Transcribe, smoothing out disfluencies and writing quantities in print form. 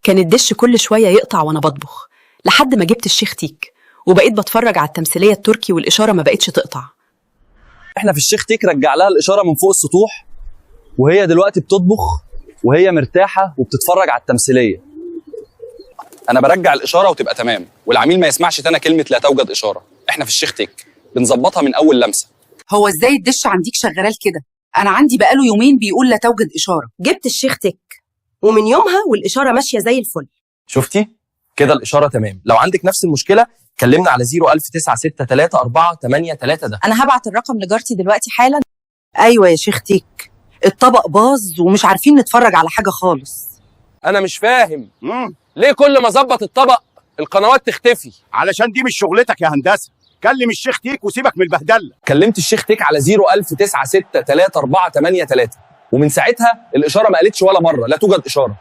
كان الدش كل شوية يقطع وأنا بطبخ، لحد ما جبت الشيخ تيك وبقيت بتفرج على التمثيلية التركي والإشارة ما بقتش تقطع. احنا في الشيخ تيك رجع لها الإشارة من فوق السطوح، وهي دلوقتي بتطبخ وهي مرتاحة وبتتفرج على التمثيلية. أنا برجع الإشارة وتبقى تمام، والعميل ما يسمعش تاني كلمة لا توجد إشارة. احنا في الشيخ تيك بنظبطها من أول لمسة. هو ازاي الدش عنديك شغال كده؟ انا عندي بقاله يومين بيقول لا توجد اشاره. جبت الشيخ تك ومن يومها والإشارة ماشية زي الفل. شفتي كده الإشارة تمام. لو عندك نفس المشكلة كلمنا على 019634883 ده. انا هبعت الرقم لجارتي دلوقتي حالا. أيوة يا شيخ تيك، الطبق باظ ومش عارفين نتفرج على حاجة خالص. انا مش فاهم ليه كل ما اظبط الطبق القنوات تختفي؟ علشان دي مش شغلتك يا هندسه. كلم الشيخ تيك وسيبك من البهدله. كلمت الشيخ تيك على 019634883 ومن ساعتها الإشارة ما قالتش ولا مرة لا توجد إشارة.